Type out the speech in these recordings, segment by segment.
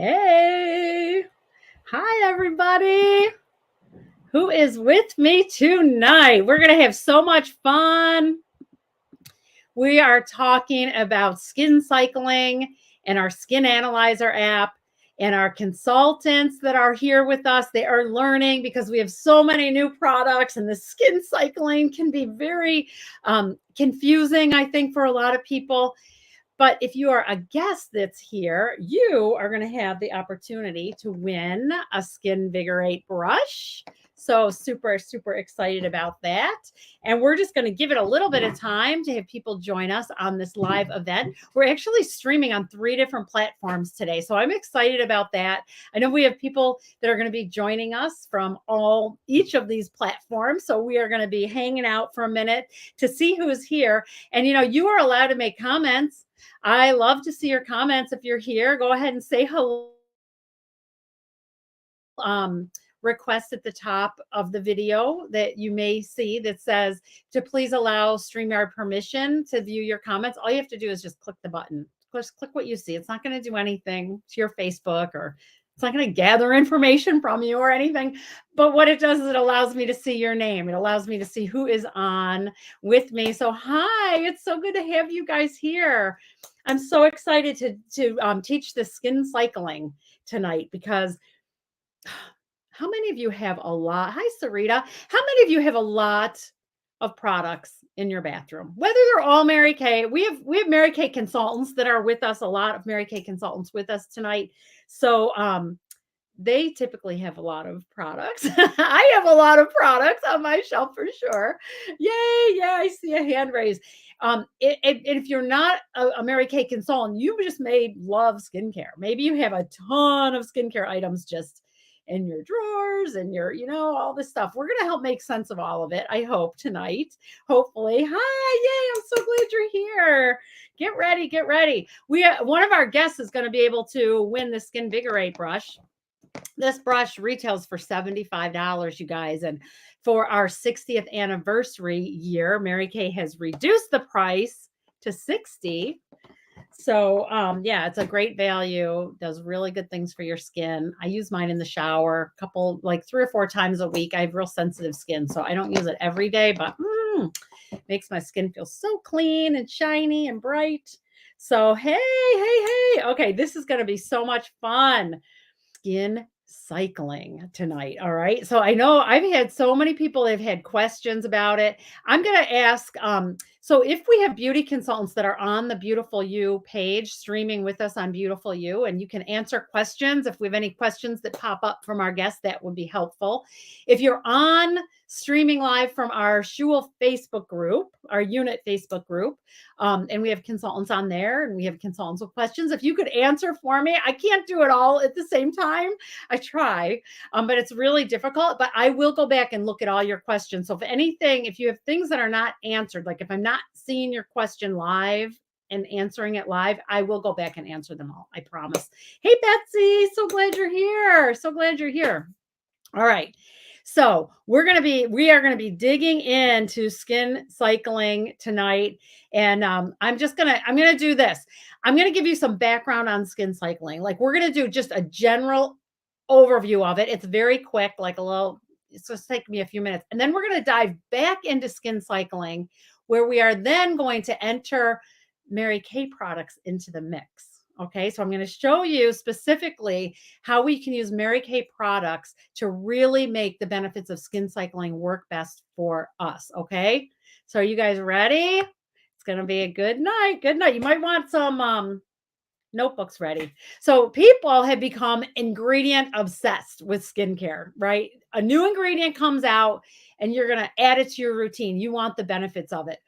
Hey, hi everybody. Who is with me tonight? We're going to have so much fun. We are talking about skin cycling and our skin analyzer app and our consultants that are here with us. They are learning because we have so many new products, and the skin cycling can be very confusing, I think, for a lot of people. But if you are a guest that's here, you are going to have the opportunity to win a Skinvigorate brush. So super, super excited about that. And we're just going to give it a little bit of time to have people join us on this live event. We're actually streaming on 3 different platforms today. So I'm excited about that. I know we have people that are going to be joining us from each of these platforms. So we are going to be hanging out for a minute to see who's here. And you are allowed to make comments. I love to see your comments. If you're here, go ahead and say hello. Request at the top of the video that you may see that says to please allow StreamYard permission to view your comments. All you have to do is just click the button. Just click what you see. It's not going to do anything to your Facebook, or it's not going to gather information from you or anything. But what it does is it allows me to see your name. It allows me to see who is on with me. So hi, it's so good to have you guys here. I'm so excited to teach the skin cycling tonight, because how many of you have a lot? Hi, Sarita. How many of you have a lot of products in your bathroom? Whether they're all Mary Kay, we have Mary Kay consultants that are with us. A lot of Mary Kay consultants with us tonight. So they typically have a lot of products. I have a lot of products on my shelf for sure. Yay! Yeah, I see a hand raise. If you're not a Mary Kay consultant, you just may love skincare. Maybe you have a ton of skincare items just in your drawers and all this stuff. We're going to help make sense of all of it, I hope, tonight. Hopefully. Hi, yay, I'm so glad you're here. Get ready. One of our guests is going to be able to win the Skinvigorate brush. This brush retails for $75, you guys. And for our 60th anniversary year, Mary Kay has reduced the price to $60. So yeah, it's a great value. Does really good things for your skin. I use mine in the shower like 3 or 4 times a week. I have real sensitive skin, so I don't use it every day, but makes my skin feel so clean and shiny and bright. So hey. Okay, this is going to be so much fun. Skin cycling tonight. All right. So I know I've had so many people that have had questions about it. I'm going to ask, so if we have beauty consultants that are on the Beautiful You page streaming with us on Beautiful You, and you can answer questions. If we have any questions that pop up from our guests, that would be helpful. If you're on streaming live from our Shul Facebook group, our unit Facebook group, and we have consultants on there, and we have consultants with questions. If you could answer for me, I can't do it all at the same time. I try, but it's really difficult. But I will go back and look at all your questions. So if you have things that are not answered, like if I'm not seeing your question live and answering it live, I will go back and answer them all. I promise. Hey, Betsy, so glad you're here. All right. So we are going to be digging into skin cycling tonight. And I'm going to do this. I'm going to give you some background on skin cycling. Like, we're going to do just a general overview of it. It's very quick, it's just take me a few minutes. And then we're going to dive back into skin cycling, where we are then going to enter Mary Kay products into the mix. Okay, so I'm going to show you specifically how we can use Mary Kay products to really make the benefits of skin cycling work best for us. Okay, so are you guys ready? It's going to be a good night. Good night. You might want some notebooks ready. So people have become ingredient obsessed with skincare, right? A new ingredient comes out and you're going to add it to your routine. You want the benefits of it.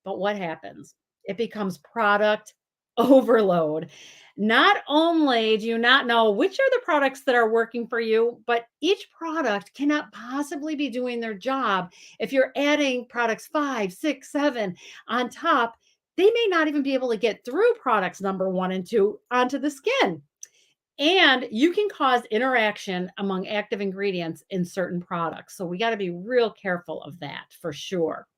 But what happens? It becomes product overload. Not only do you not know which are the products that are working for you, but each product cannot possibly be doing their job if you're adding products 5, 6, 7 on top. They may not even be able to get through products number 1 and 2 onto the skin. And you can cause interaction among active ingredients in certain products. So we got to be real careful of that for sure.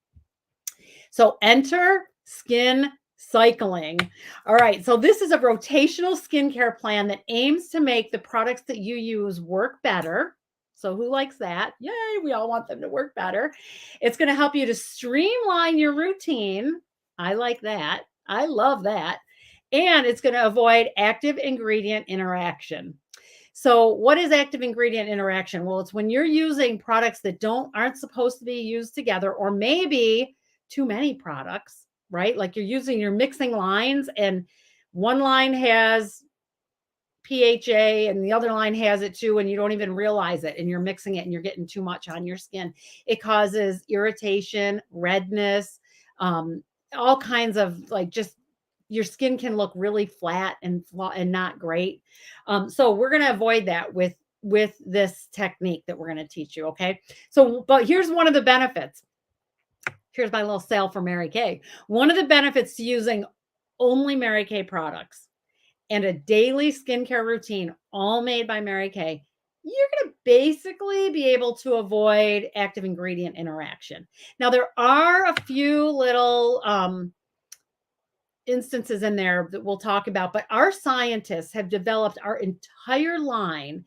So enter skin Cycling. All right. So this is a rotational skincare plan that aims to make the products that you use work better. So who likes that? Yay, we all want them to work better. It's going to help you to streamline your routine. I like that. I love that. And it's going to avoid active ingredient interaction. So what is active ingredient interaction? Well, it's when you're using products that aren't supposed to be used together, or maybe too many products, right? Like you're mixing lines, and one line has PHA and the other line has it too, and you don't even realize it, and you're mixing it and you're getting too much on your skin. It causes irritation, redness, all kinds of, like, just your skin can look really flat and not great. So we're going to avoid that with this technique that we're going to teach you. Okay. So, but here's one of the benefits. Here's my little sale for Mary Kay. One of the benefits to using only Mary Kay products and a daily skincare routine, all made by Mary Kay, you're going to basically be able to avoid active ingredient interaction. Now, there are a few little instances in there that we'll talk about, but our scientists have developed our entire line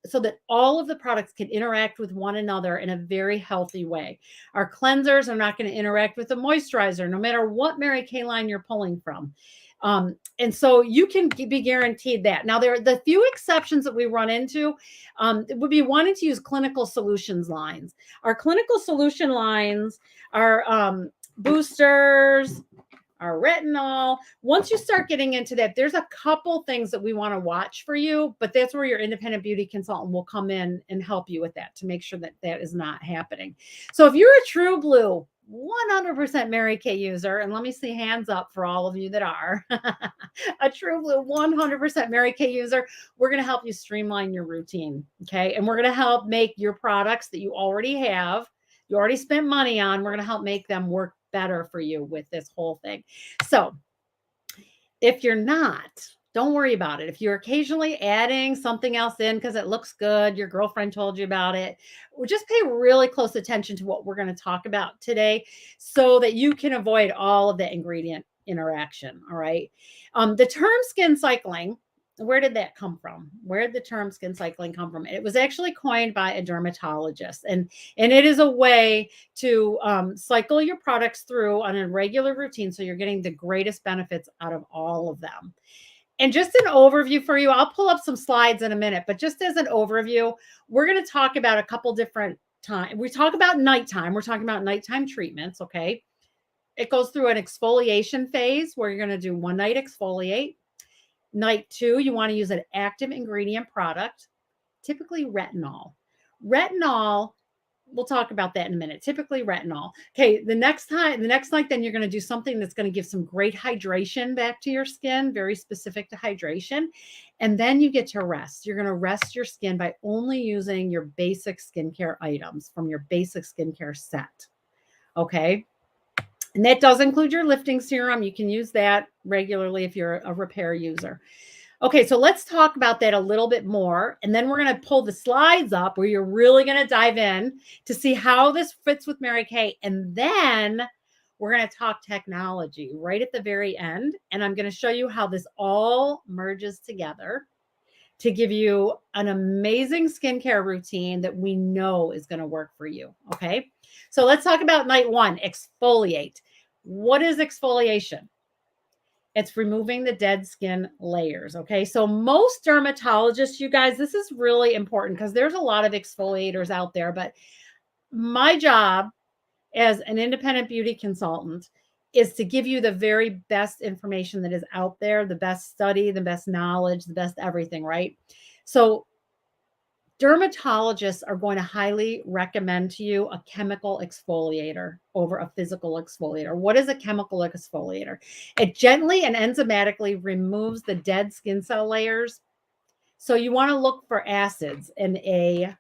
so that all of the products can interact with one another in a very healthy way. Our cleansers are not going to interact with the moisturizer, no matter what Mary Kay line you're pulling from. And so you can be guaranteed that. Now, there are the few exceptions that we run into. It would be wanting to use clinical solutions lines. Our clinical solution lines are boosters, our retinol. Once you start getting into that, there's a couple things that we want to watch for you, but that's where your independent beauty consultant will come in and help you with that to make sure that that is not happening. So if you're a true blue 100% Mary Kay user, and let me see hands up for all of you that are a true blue 100% Mary Kay user, we're going to help you streamline your routine. Okay. And we're going to help make your products that you already have, you already spent money on, we're going to help make them work better for you with this whole thing. So if you're not, don't worry about it. If you're occasionally adding something else in because it looks good, your girlfriend told you about it, just pay really close attention to what we're going to talk about today so that you can avoid all of the ingredient interaction. All right. The term skin cycling, where did that come from? Where did the term skin cycling come from? It was actually coined by a dermatologist, and it is a way to cycle your products through on a regular routine so you're getting the greatest benefits out of all of them. And just an overview for you, I'll pull up some slides in a minute, but just as an overview, we're going to talk about a couple different times. We talk about nighttime. We're talking about nighttime treatments, okay? It goes through an exfoliation phase where you're going to do one night exfoliate. Night 2, you want to use an active ingredient product, typically retinol. Retinol, we'll talk about that in a minute. Typically retinol. Okay, the next night, then you're going to do something that's going to give some great hydration back to your skin, very specific to hydration. And then you get to rest. You're going to rest your skin by only using your basic skincare items from your basic skincare set. Okay. And that does include your lifting serum. You can use that regularly if you're a repair user. Okay, so let's talk about that a little bit more. And then we're going to pull the slides up where you're really going to dive in to see how this fits with Mary Kay. And then we're going to talk technology right at the very end. And I'm going to show you how this all merges together to give you an amazing skincare routine that we know is going to work for you. Okay. So let's talk about night 1, exfoliate. What is exfoliation? It's removing the dead skin layers. Okay. So most dermatologists, you guys, this is really important because there's a lot of exfoliators out there, but my job as an independent beauty consultant is to give you the very best information that is out there, the best study, the best knowledge, the best everything, right? So dermatologists are going to highly recommend to you a chemical exfoliator over a physical exfoliator. What is a chemical exfoliator? It gently and enzymatically removes the dead skin cell layers. So you want to look for acids in a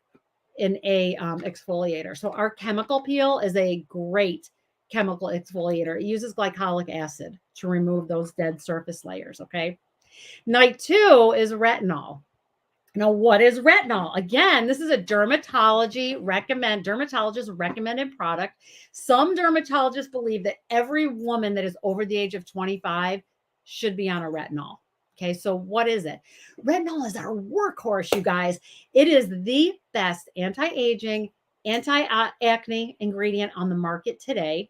exfoliator. So our chemical peel is a great chemical exfoliator. It uses glycolic acid to remove those dead surface layers. Okay. Night 2 is retinol. Now, what is retinol? Again, this is a dermatologist recommended product. Some dermatologists believe that every woman that is over the age of 25 should be on a retinol. Okay, so what is it? Retinol is our workhorse, you guys. It is the best anti-aging, anti-acne ingredient on the market today.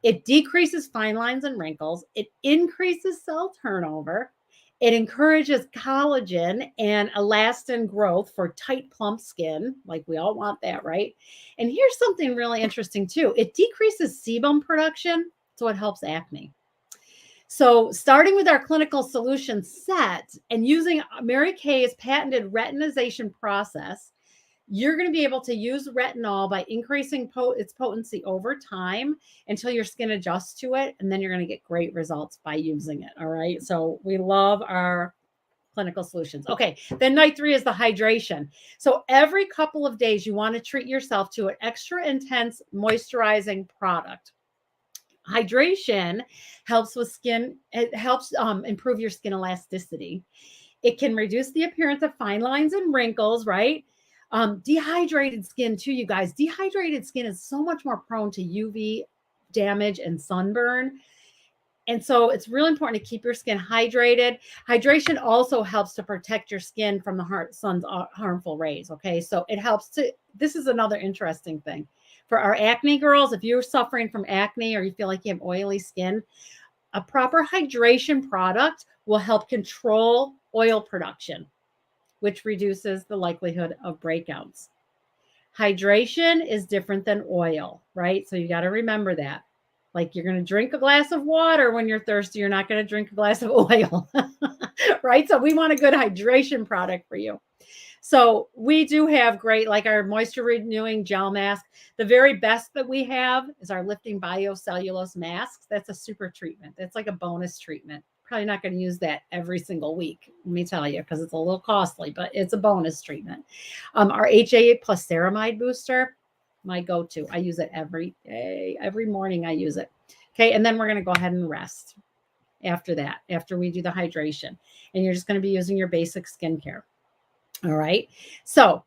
It decreases fine lines and wrinkles. It increases cell turnover. It encourages collagen and elastin growth for tight, plump skin. Like we all want that, right? And here's something really interesting too. It decreases sebum production, so it helps acne. So starting with our clinical solution set and using Mary Kay's patented retinization process, you're going to be able to use retinol by increasing its potency over time until your skin adjusts to it. And then you're going to get great results by using it. All right. So we love our clinical solutions. Okay. Then night 3 is the hydration. So every couple of days, you want to treat yourself to an extra intense moisturizing product. Hydration helps with skin. It helps improve your skin elasticity. It can reduce the appearance of fine lines and wrinkles, right? Dehydrated skin too, you guys. Dehydrated skin is so much more prone to UV damage and sunburn. And so it's really important to keep your skin hydrated. Hydration also helps to protect your skin from the sun's harmful rays. Okay. So it helps to, this is another interesting thing for our acne girls. If you're suffering from acne or you feel like you have oily skin, a proper hydration product will help control oil production, which reduces the likelihood of breakouts. Hydration is different than oil, right? So you got to remember that. Like you're going to drink a glass of water when you're thirsty. You're not going to drink a glass of oil, right? So we want a good hydration product for you. So we do have great, like our moisture renewing gel mask. The very best that we have is our lifting biocellulose masks. That's a super treatment. That's like a bonus treatment. Probably not going to use that every single week, let me tell you, because it's a little costly, but it's a bonus treatment. Our HA plus ceramide booster, my go-to. I use it every day, every morning I use it. Okay, and then we're going to go ahead and rest after that, after we do the hydration. And you're just going to be using your basic skincare. All right. So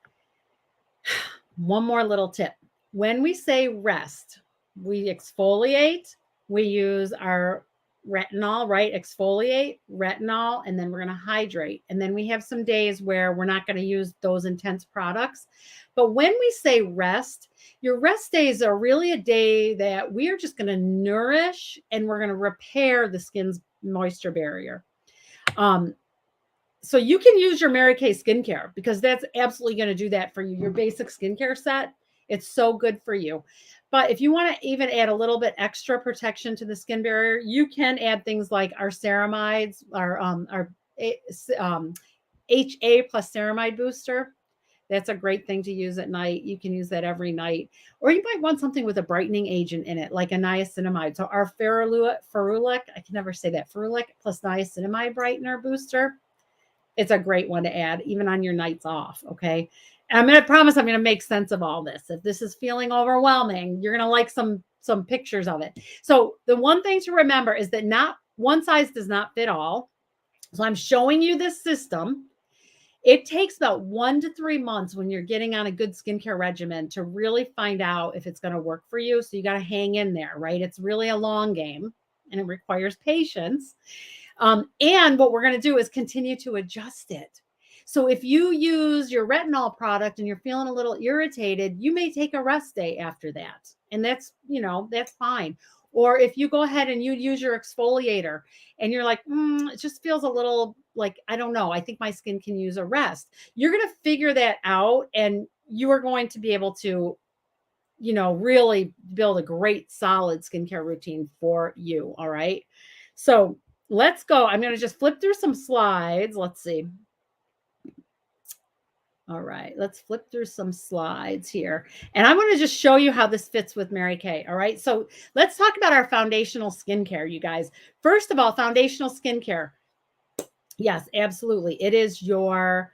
one more little tip. When we say rest, we exfoliate, we use our retinol, right? Exfoliate, retinol, and then we're going to hydrate. And then we have some days where we're not going to use those intense products. But when we say rest, your rest days are really a day that we are just going to nourish and we're going to repair the skin's moisture barrier. So you can use your Mary Kay skincare because that's absolutely going to do that for you. Your basic skincare set, it's so good for you. But if you want to even add a little bit extra protection to the skin barrier, you can add things like our ceramides, our HA plus ceramide booster. That's a great thing to use at night. You can use that every night. Or you might want something with a brightening agent in it, like a niacinamide. So our ferulic, I can never say that, ferulic plus niacinamide brightener booster. It's a great one to add even on your nights off. Okay. And I'm going to promise I'm going to make sense of all this. If this is feeling overwhelming, you're going to like some pictures of it. So the one thing to remember is that not one size does not fit all. So I'm showing you this system. It takes about 1 to 3 months when you're getting on a good skincare regimen to really find out if it's going to work for you. So you got to hang in there, right? It's really a long game and it requires patience. And what we're going to do is continue to adjust it. So if you use your retinol product and you're feeling a little irritated, you may take a rest day after that. And that's, that's fine. Or if you go ahead and you use your exfoliator and you're like, it just feels a little like, I don't know, I think my skin can use a rest. You're going to figure that out and you are going to be able to, really build a great solid skincare routine for you. All right. So let's go. I'm going to just flip through some slides. Let's see. All right, let's flip through some slides here. And I'm going to just show you how this fits with Mary Kay. All right, so let's talk about our foundational skincare, you guys. First of all, foundational skincare. Yes, absolutely. It is your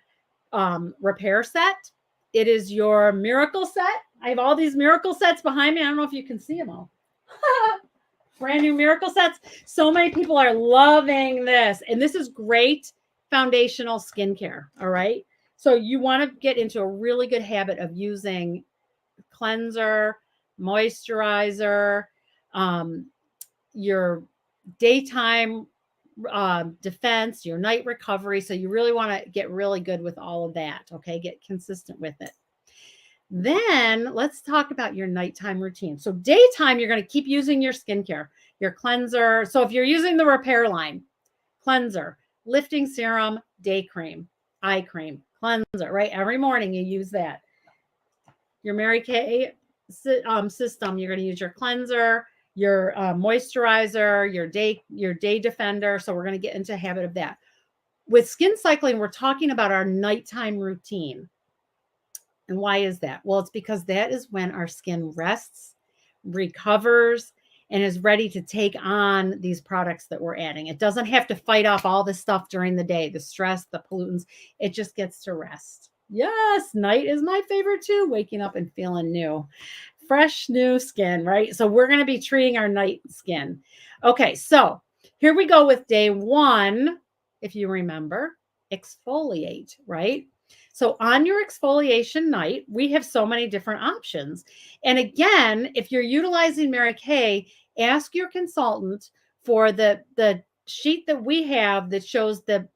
repair set. It is your miracle set. I have all these miracle sets behind me. I don't know if you can see them all. Brand new miracle sets. So many people are loving this. And this is great foundational skincare. All right. So you want to get into a really good habit of using cleanser, moisturizer, your daytime defense, your night recovery. So you really want to get really good with all of that. Okay. Get consistent with it. Then let's talk about your nighttime routine. So daytime, you're going to keep using your skincare, your cleanser. So if you're using the Repair line, cleanser, lifting serum, day cream, eye cream, cleanser, right? Every morning you use that. Your Mary Kay system, you're going to use your cleanser, your moisturizer, your day defender. So we're going to get into a habit of that. With skin cycling, we're talking about our nighttime routine. And why is that? Well, it's because that is when our skin rests, recovers, and is ready to take on these products that we're adding. It doesn't have to fight off all the stuff during the day, the stress, the pollutants. It just gets to rest. Yes, night is my favorite too, waking up and feeling new. Fresh, new skin, right? So we're going to be treating our night skin. Okay, so here we go with day one. If you remember, exfoliate, right? So on your exfoliation night, we have so many different options. And again, if you're utilizing Mary Kay, ask your consultant for the sheet that we have that shows the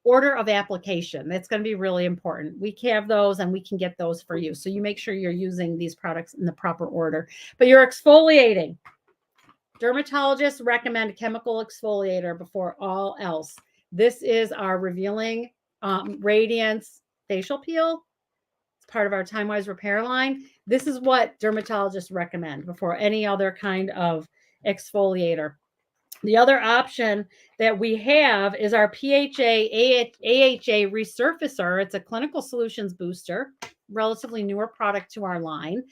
order of application. That's going to be really important. We have those and we can get those for you. So you make sure you're using these products in the proper order. But you're exfoliating. Dermatologists recommend chemical exfoliator before all else. This is our Revealing Radiance facial peel. It's part of our TimeWise Repair line. This is what dermatologists recommend before any other kind of exfoliator. The other option that we have is our PHA AHA resurfacer. It's a clinical solutions booster, relatively newer product to our line.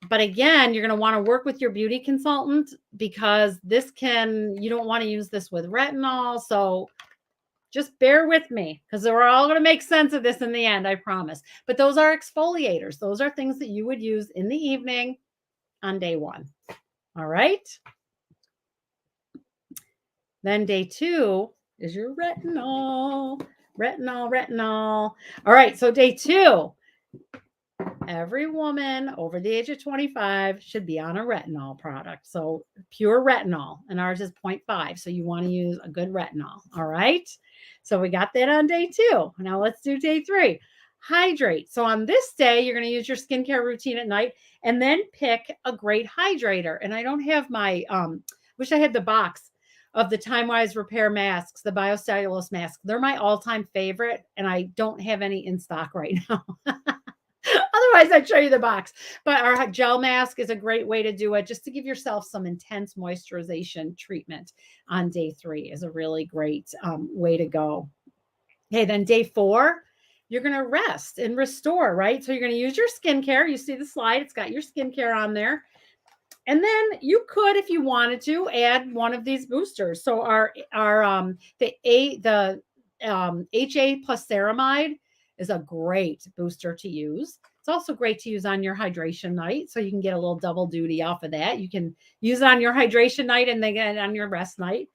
But again, you're going to want to work with your beauty consultant because you don't want to use this with retinol. So just bear with me because we're all going to make sense of this in the end, I promise. But those are exfoliators. Those are things that you would use in the evening on day one. All right. Then day two is your retinol. All right. So day two, every woman over the age of 25 should be on a retinol product. So pure retinol, and ours is 0.5. So you want to use a good retinol. All right. So we got that on day two. Now let's do day three. Hydrate. So on this day, you're going to use your skincare routine at night and then pick a great hydrator. And I don't have my, wish I had the box of the TimeWise Repair masks, the biocellulose mask. They're my all-time favorite, and I don't have any in stock right now. Otherwise, I'd show you the box. But our gel mask is a great way to do it, just to give yourself some intense moisturization treatment on day three is a really great way to go. Okay, then day four, you're going to rest and restore, right? So you're going to use your skincare. You see the slide. It's got your skincare on there. And then you could, if you wanted to, add one of these boosters. So the HA plus ceramide is a great booster to use. It's also great to use on your hydration night. So you can get a little double duty off of that. You can use it on your hydration night and then on your rest night.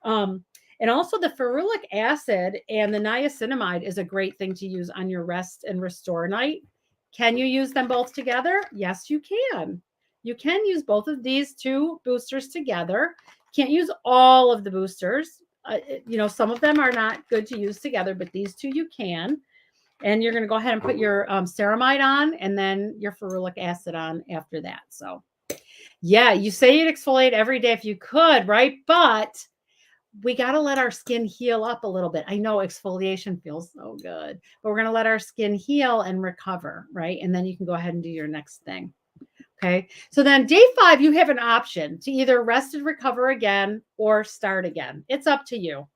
And also the ferulic acid and the niacinamide is a great thing to use on your rest and restore night. Can you use them both together? Yes, you can. You can use both of these two boosters together. Can't use all of the boosters. Some of them are not good to use together, but these two you can. And you're going to go ahead and put your ceramide on and then your ferulic acid on after that. So, yeah, you say you'd exfoliate every day if you could, right? But we got to let our skin heal up a little bit. I know exfoliation feels so good, but we're going to let our skin heal and recover, right? And then you can go ahead and do your next thing. Okay. So then day 5, you have an option to either rest and recover again or start again. It's up to you.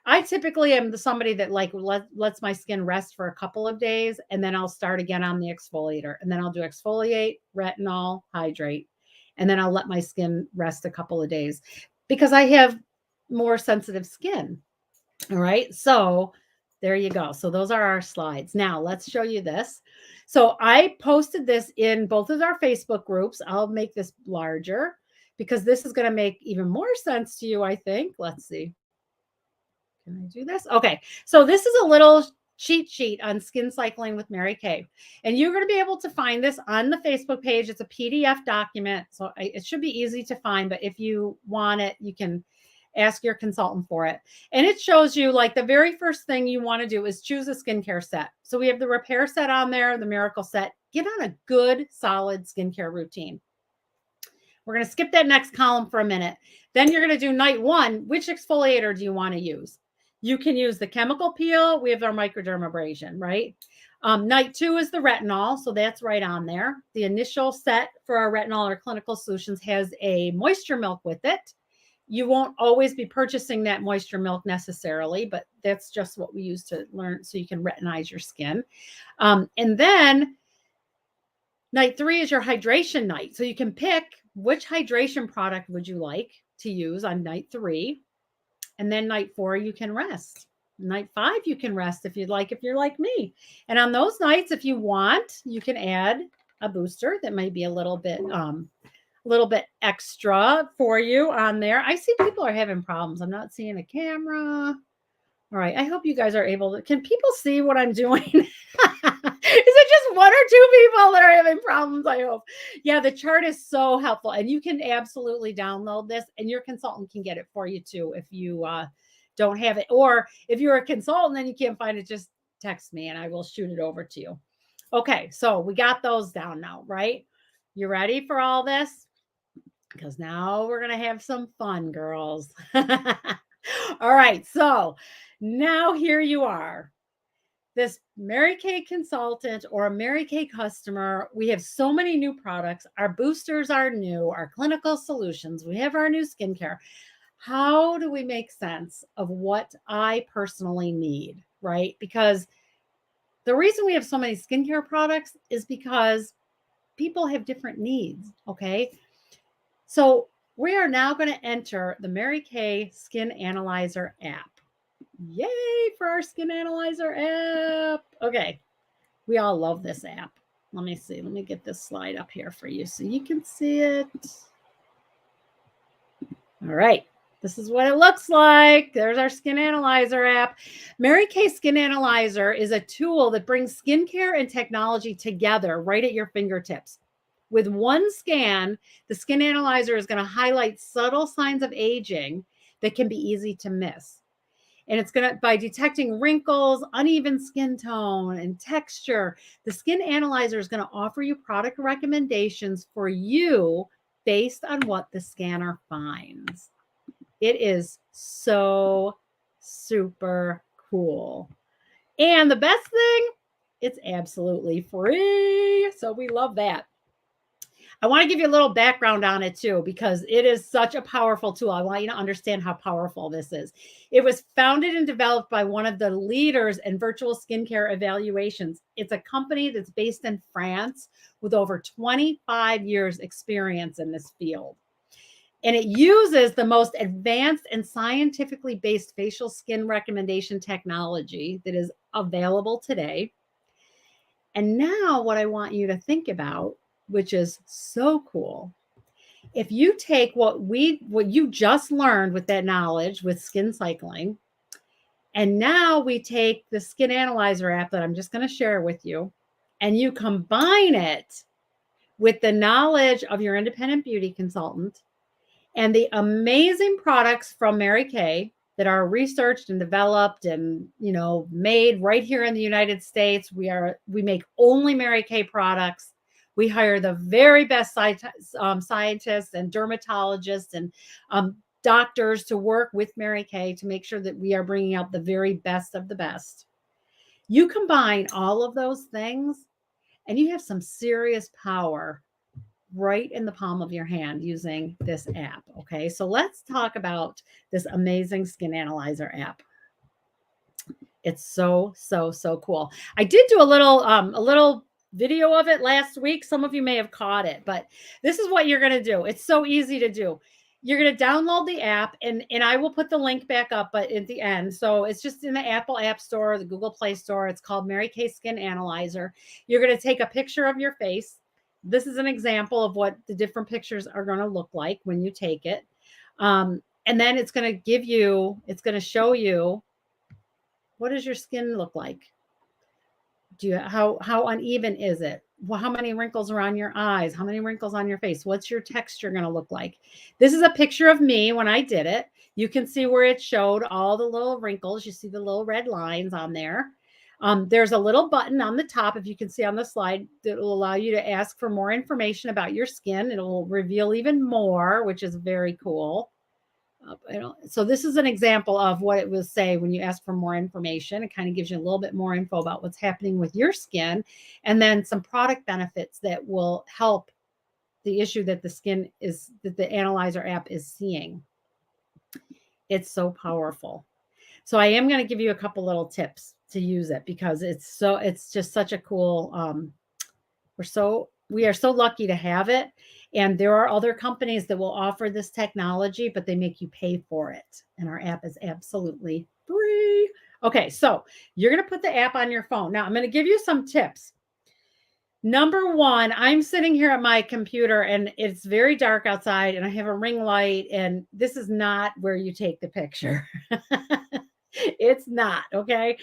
I typically am somebody that lets my skin rest for a couple of days and then I'll start again on the exfoliator and then I'll do exfoliate, retinol, hydrate, and then I'll let my skin rest a couple of days because I have more sensitive skin. All right. So there you go. So those are our slides. Now let's show you this. So I posted this in both of our Facebook groups. I'll make this larger because this is going to make even more sense to you, I think. Let's see. Can I do this? Okay. So this is a little cheat sheet on skin cycling with Mary Kay. And you're going to be able to find this on the Facebook page. It's a PDF document, so it should be easy to find, but if you want it, you can ask your consultant for it. And it shows you, like, the very first thing you want to do is choose a skincare set. So we have the repair set on there, the miracle set. Get on a good, solid skincare routine. We're going to skip that next column for a minute. Then you're going to do night 1. Which exfoliator do you want to use? You can use the chemical peel. We have our microdermabrasion, right? Night 2 is the retinol, so that's right on there. The initial set for our retinol or clinical solutions has a moisture milk with it. You won't always be purchasing that moisture milk necessarily, but that's just what we use to learn so you can retinize your skin. And then night 3 is your hydration night. So you can pick which hydration product would you like to use on night 3. And then night 4, you can rest. Night 5, you can rest if you'd like, if you're like me. And on those nights, if you want, you can add a booster that might be a little bit extra for you on there. I see people are having problems. I'm not seeing a camera. All right. I hope you guys are able to. Can people see what I'm doing? Is it just 1 or 2 people that are having problems? I hope. Yeah, the chart is so helpful. And you can absolutely download this, and your consultant can get it for you too if you don't have it. Or if you're a consultant and you can't find it, just text me and I will shoot it over to you. Okay. So we got those down now, right? You ready for all this? Because now we're going to have some fun, girls. All right. So now here you are, this Mary Kay consultant or a Mary Kay customer. We have so many new products. Our boosters are new, our clinical solutions. We have our new skincare. How do we make sense of what I personally need, right? Because the reason we have so many skincare products is because people have different needs, okay? So we are now going to enter the Mary Kay Skin Analyzer app. Yay for our Skin Analyzer app. Okay. We all love this app. Let me see. Let me get this slide up here for you so you can see it. All right. This is what it looks like. There's our Skin Analyzer app. Mary Kay Skin Analyzer is a tool that brings skincare and technology together right at your fingertips. With one scan, the Skin Analyzer is going to highlight subtle signs of aging that can be easy to miss. And it's going to, by detecting wrinkles, uneven skin tone, and texture, the Skin Analyzer is going to offer you product recommendations for you based on what the scanner finds. It is so super cool. And the best thing, it's absolutely free. So we love that. I want to give you a little background on it too, because it is such a powerful tool. I want you to understand how powerful this is. It was founded and developed by one of the leaders in virtual skincare evaluations. It's a company that's based in France with over 25 years experience in this field. And it uses the most advanced and scientifically based facial skin recommendation technology that is available today. And now what I want you to think about, which is so cool. If you take what you just learned with that knowledge with skin cycling, and now we take the Skin Analyzer app that I'm just going to share with you, and you combine it with the knowledge of your independent beauty consultant and the amazing products from Mary Kay that are researched and developed and, made right here in the United States. We make only Mary Kay products. We hire the very best scientists and dermatologists and doctors to work with Mary Kay to make sure that we are bringing out the very best of the best. You combine all of those things and you have some serious power right in the palm of your hand using this app. Okay, so let's talk about this amazing Skin Analyzer app. It's so cool. I did do a little video of it last week. Some of you may have caught it, but this is what you're going to do. It's so easy to do. You're going to download the app, and I will put the link back up but at the end. So it's just in the Apple App Store, the Google Play Store. It's called Mary Kay Skin Analyzer. You're going to take a picture of your face. This is an example of what the different pictures are going to look like when you take it. And then it's going to show you, what does your skin look like? How uneven is it? Well, how many wrinkles are on your eyes? How many wrinkles on your face? What's your texture going to look like? This is a picture of me when I did it. You can see where it showed all the little wrinkles. You see the little red lines on there. There's a little button on the top, if you can see on the slide, that will allow you to ask for more information about your skin. It'll reveal even more, which is very cool. So this is an example of what it will say when you ask for more information. It kind of gives you a little bit more info about what's happening with your skin, and then some product benefits that will help the issue that the Analyzer app is seeing. It's so powerful. So I am going to give you a couple little tips to use it, because it's just such a cool, we are so lucky to have it. And there are other companies that will offer this technology, but they make you pay for it. And our app is absolutely free. Okay, so you're going to put the app on your phone. Now I'm going to give you some tips. Number one, I'm sitting here at my computer and it's very dark outside and I have a ring light, and this is not where you take the picture. It's not, okay?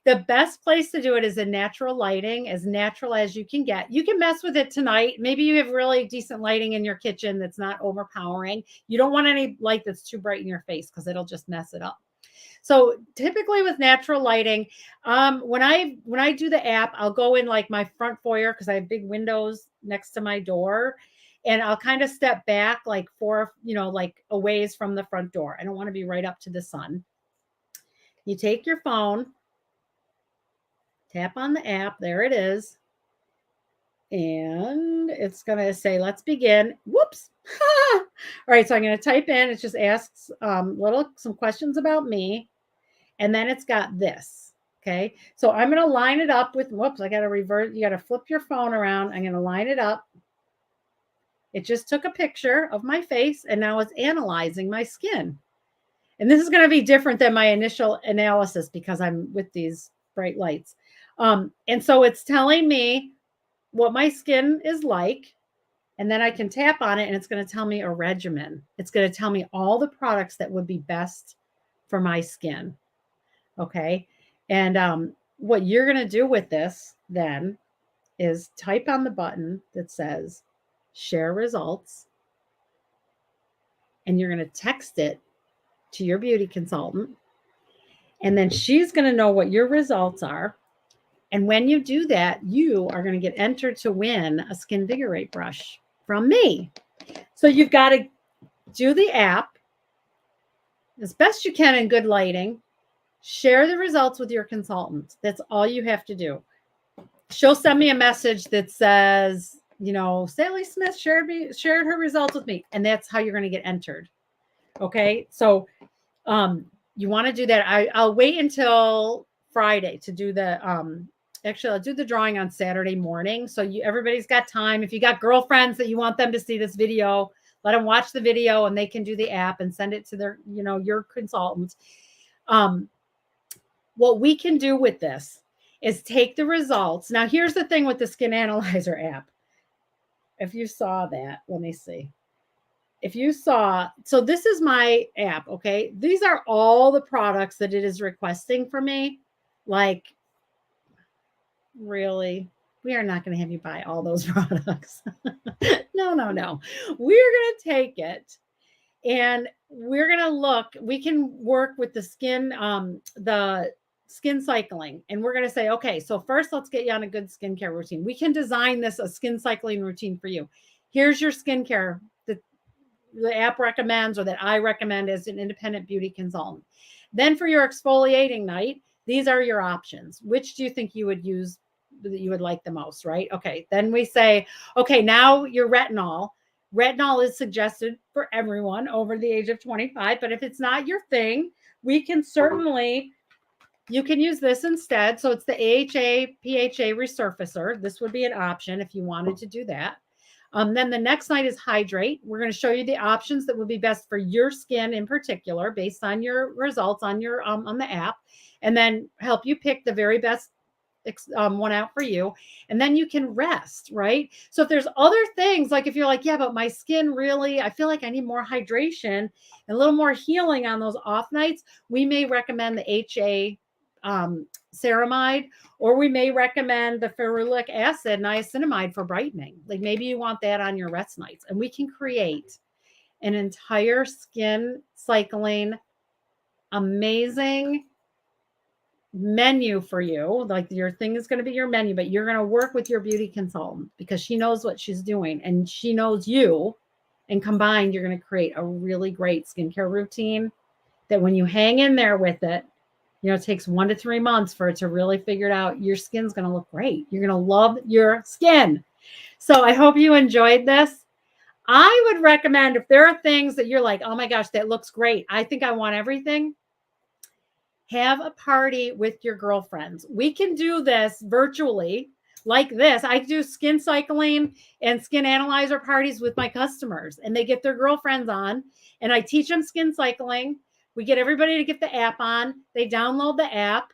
The best place to do it is in natural lighting, as natural as you can get. You can mess with it tonight. Maybe you have really decent lighting in your kitchen that's not overpowering. You don't want any light that's too bright in your face because it'll just mess it up. So typically with natural lighting, when I do the app, I'll go in like my front foyer because I have big windows next to my door, and I'll kind of step back like like a ways from the front door. I don't want to be right up to the sun. You take your phone, tap on the app, there it is, and it's going to say, let's begin. Whoops. All right, so I'm going to type in, it just asks some questions about me, and then it's got this, okay? So I'm going to line it up with, whoops, I got to revert, you got to flip your phone around. I'm going to line it up. It just took a picture of my face, and now it's analyzing my skin. And this is going to be different than my initial analysis because I'm with these bright lights. And so it's telling me what my skin is like. And then I can tap on it and it's going to tell me a regimen. It's going to tell me all the products that would be best for my skin. Okay. And what you're going to do with this then is type on the button that says share results. And you're going to text it to your beauty consultant, and then she's going to know what your results are. And when you do that, you are going to get entered to win a Skinvigorate brush from me. So you've got to do the app as best you can in good lighting, share the results with your consultant. That's all you have to do. She'll send me a message that says, Sally Smith shared her results with me, and that's how you're going to get entered. Okay, so you want to do that. I'll wait until Friday to do the actually I'll do the drawing on Saturday morning. So everybody's got time. If you got girlfriends that you want them to see this video, let them watch the video and they can do the app and send it to their, your consultant. What we can do with this is take the results. Now here's the thing with the Skin Analyzer app. If you saw that, let me see. If you saw, so this is my app, okay? These are all the products that it is requesting for me. Like, really? We are not going to have you buy all those products. No. We're going to take it and we're going to look. We can work with the skin cycling. And we're going to say, okay, so first let's get you on a good skincare routine. We can design this a skin cycling routine for you. Here's your skincare that the app recommends or that I recommend as an independent beauty consultant. Then for your exfoliating night, these are your options. Which do you think you would use, that you would like the most, right? Okay, then we say, okay, now your retinol. Retinol is suggested for everyone over the age of 25, but if it's not your thing, we can certainly, you can use this instead. So it's the AHA PHA resurfacer. This would be an option if you wanted to do that. Then the next night is hydrate. We're going to show you the options that would be best for your skin in particular, based on your results on your on the app, and then help you pick the very best one out for you. And then you can rest, right? So if there's other things, like if you're like, yeah, but my skin really, I feel like I need more hydration and a little more healing on those off nights, we may recommend the HA ceramide, or we may recommend the ferulic acid niacinamide for brightening. Like maybe you want that on your rest nights, and we can create an entire skin cycling amazing menu for you. Like your thing is going to be your menu, but you're going to work with your beauty consultant because she knows what she's doing and she knows you. And combined, you're going to create a really great skincare routine that when you hang in there with it, it takes 1 to 3 months for it to really figure it out. Your skin's going to look great. You're going to love your skin. So I hope you enjoyed this. I would recommend if there are things that you're like, oh my gosh, that looks great. I think I want everything. Have a party with your girlfriends. We can do this virtually like this. I do skin cycling and skin analyzer parties with my customers, and they get their girlfriends on, and I teach them skin cycling. We get everybody to get the app on. They download the app,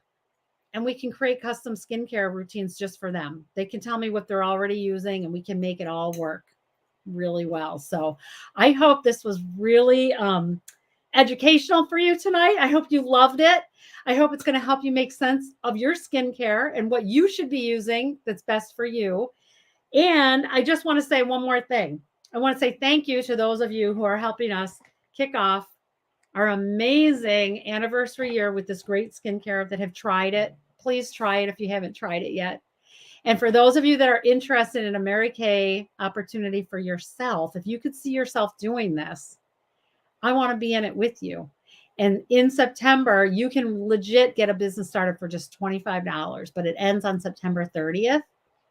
and we can create custom skincare routines just for them. They can tell me what they're already using, and we can make it all work really well. So I hope this was really educational for you tonight. I hope you loved it. I hope it's going to help you make sense of your skincare and what you should be using that's best for you. And I just want to say one more thing. I want to say thank you to those of you who are helping us kick off our amazing anniversary year with this great skincare that have tried it. Please try it if you haven't tried it yet. And for those of you that are interested in a Mary Kay opportunity for yourself, if you could see yourself doing this, I want to be in it with you. And in September, you can legit get a business started for just $25, but it ends on September 30th.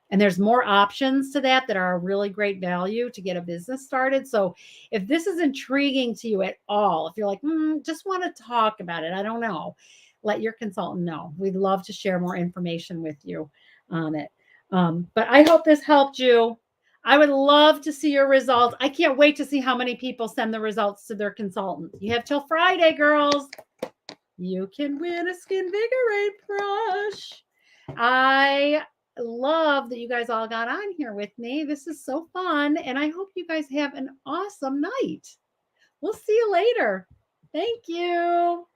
And there's more options to that are a really great value to get a business started. So if this is intriguing to you at all, if you're like, just want to talk about it, I don't know, let your consultant know. We'd love to share more information with you on it. But I hope this helped you. I would love to see your results. I can't wait to see how many people send the results to their consultant. You have till Friday, girls. You can win a Skinvigorate brush. I love that you guys all got on here with me. This is so fun. And I hope you guys have an awesome night. We'll see you later. Thank you.